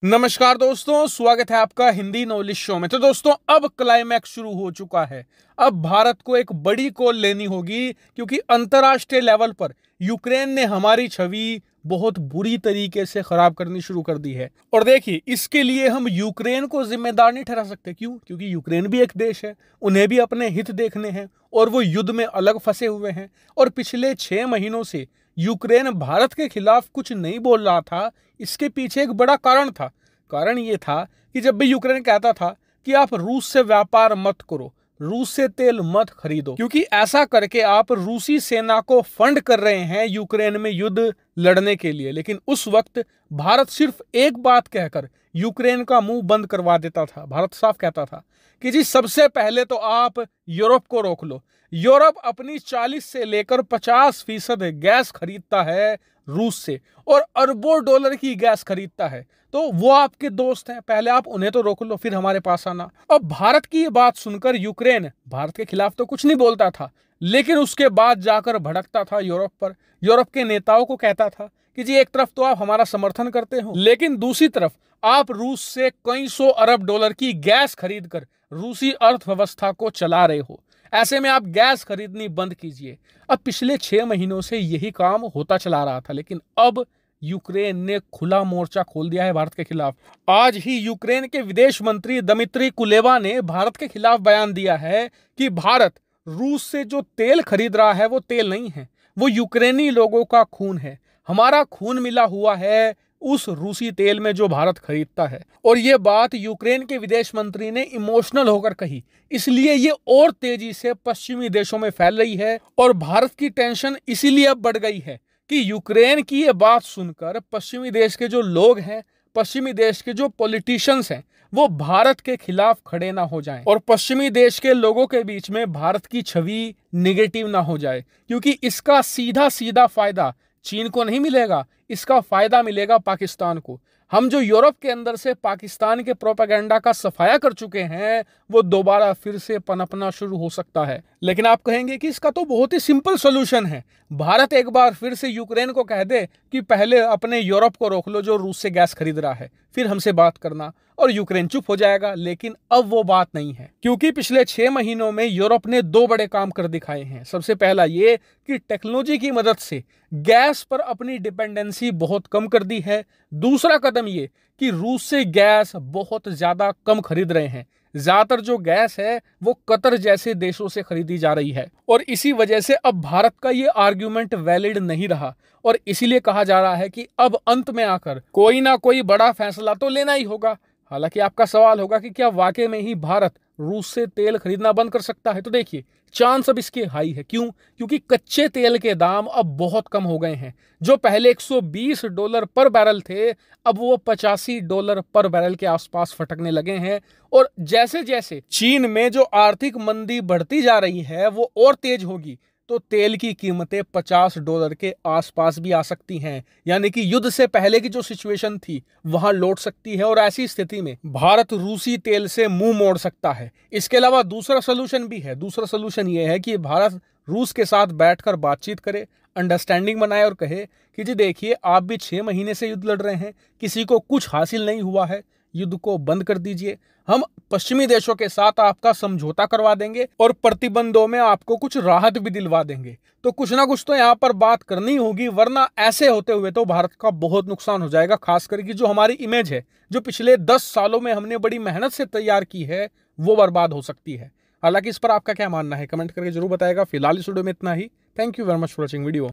नमस्कार दोस्तों, स्वागत है आपका हिंदी नॉलेज शो में। तो दोस्तों, अब क्लाइमैक्स शुरू हो चुका है। अब भारत को एक बड़ी कॉल लेनी होगी क्योंकि अंतर्राष्ट्रीय लेवल पर यूक्रेन ने हमारी छवि बहुत बुरी तरीके से खराब करनी शुरू कर दी है। और देखिए, इसके लिए हम यूक्रेन को जिम्मेदार नहीं ठहरा सकते। क्यों? क्योंकि यूक्रेन भी एक देश है, उन्हें भी अपने हित देखने हैं और वो युद्ध में अलग फंसे हुए हैं। और पिछले 6 महीनों से यूक्रेन भारत के खिलाफ कुछ नहीं बोल रहा था। इसके पीछे एक बड़ा कारण था। कारण ये था कि जब भी यूक्रेन कहता था कि आप रूस से व्यापार मत करो, रूस से तेल मत खरीदो, क्योंकि ऐसा करके आप रूसी सेना को फंड कर रहे हैं यूक्रेन में युद्ध लड़ने के लिए। लेकिन उस वक्त भारत सिर्फ एक बात कहकर यूक्रेन का मुंह बंद करवा देता था। भारत साफ कहता था कि जी, सबसे पहले तो आप यूरोप को रोक लो। यूरोप अपनी 40 से लेकर 50% गैस खरीदता है रूस से और अरबों डॉलर की गैस खरीदता है। तो वो आपके दोस्त हैं, पहले आप उन्हें तो रोक लो, फिर हमारे पास आना। अब भारत की ये बात सुनकर यूक्रेन भारत के खिलाफ तो कुछ नहीं बोलता था, लेकिन उसके बाद जाकर भड़कता था यूरोप पर। यूरोप के नेताओं को कहता था कि जी, एक तरफ तो आप हमारा समर्थन करते हो, लेकिन दूसरी तरफ आप रूस से कई 100 अरब डॉलर की गैस खरीदकर रूसी अर्थव्यवस्था को चला रहे हो। ऐसे में आप गैस खरीदनी बंद कीजिए। अब पिछले 6 महीनों से यही काम होता चला रहा था, लेकिन अब यूक्रेन ने खुला मोर्चा खोल दिया है भारत के खिलाफ। आज ही यूक्रेन के विदेश मंत्री दमित्री कुलेबा ने भारत के खिलाफ बयान दिया है कि भारत रूस से जो तेल खरीद रहा है वो तेल नहीं है, वो यूक्रेनी लोगों का खून है। हमारा खून मिला हुआ है उस रूसी तेल में जो भारत खरीदता है। और ये बात यूक्रेन के विदेश मंत्री ने इमोशनल होकर कही, इसलिए ये और तेजी से पश्चिमी देशों में फैल रही है। और भारत की टेंशन इसीलिए अब बढ़ गई है कि यूक्रेन की ये बात सुनकर पश्चिमी देश के जो लोग हैं, पश्चिमी देश के जो पॉलिटिशियंस हैं, वो भारत के खिलाफ खड़े ना हो जाएं और पश्चिमी देश के लोगों के बीच में भारत की छवि निगेटिव ना हो जाए। क्योंकि इसका सीधा सीधा फायदा चीन को नहीं मिलेगा, इसका फायदा मिलेगा पाकिस्तान को। हम जो यूरोप के अंदर से पाकिस्तान के प्रोपेगेंडा का सफाया कर चुके हैं, वो दोबारा फिर से पनपना शुरू हो सकता है। लेकिन आप कहेंगे कि इसका तो बहुत ही सिंपल सॉल्यूशन है। भारत एक बार फिर से यूक्रेन को कह दे कि पहले अपने यूरोप को रोक लो जो रूस से गैस खरीद रहा है, फिर हमसे बात करना, और यूक्रेन चुप हो जाएगा। लेकिन अब वो बात नहीं है, क्योंकि पिछले 6 महीनों में यूरोप ने 2 बड़े काम कर दिखाए हैं। सबसे पहला ये कि टेक्नोलॉजी की मदद से गैस पर अपनी डिपेंडेंसी बहुत कम कर दी है। दूसरा कदम ये कि रूस से गैस बहुत ज्यादा कम खरीद रहे हैं। ज्यादातर जो गैस है वो कतर जैसे देशों से खरीदी जा रही है और इसी वजह से अब भारत का ये आर्ग्यूमेंट वैलिड नहीं रहा। और इसीलिए कहा जा रहा है कि अब अंत में आकर कोई ना कोई बड़ा फैसला तो लेना ही होगा। हालांकि आपका सवाल होगा कि क्या वाकई में ही भारत रूस से तेल खरीदना बंद कर सकता है? तो देखिए, चांस अब इसके हाई है। क्यों? क्योंकि कच्चे तेल के दाम अब बहुत कम हो गए हैं। जो पहले $120 पर बैरल थे, अब वो $85 पर बैरल के आसपास फटकने लगे हैं। और जैसे जैसे चीन में जो आर्थिक मंदी बढ़ती जा रही है वो और तेज होगी, तो तेल की कीमतें $50 के आसपास भी आ सकती हैं। यानी कि युद्ध से पहले की जो सिचुएशन थी वहां लौट सकती है और ऐसी स्थिति में भारत रूसी तेल से मुंह मोड़ सकता है। इसके अलावा दूसरा सोल्यूशन भी है। दूसरा सोल्यूशन यह है कि भारत रूस के साथ बैठकर बातचीत करे, अंडरस्टैंडिंग बनाए और कहे कि जी देखिए, आप भी 6 महीने से युद्ध लड़ रहे हैं, किसी को कुछ हासिल नहीं हुआ है, युद्ध को बंद कर दीजिए। हम पश्चिमी देशों के साथ आपका समझौता करवा देंगे और प्रतिबंधों में आपको कुछ राहत भी दिलवा देंगे। तो कुछ ना कुछ तो यहाँ पर बात करनी होगी, वरना ऐसे होते हुए तो भारत का बहुत नुकसान हो जाएगा। खास करके जो हमारी इमेज है, जो पिछले 10 सालों में हमने बड़ी मेहनत से तैयार की है, वो बर्बाद हो सकती है। हालांकि इस पर आपका क्या मानना है, कमेंट करके जरूर बताएगा। फिलहाल इस वीडियो में इतना ही। Thank you very much for watching video.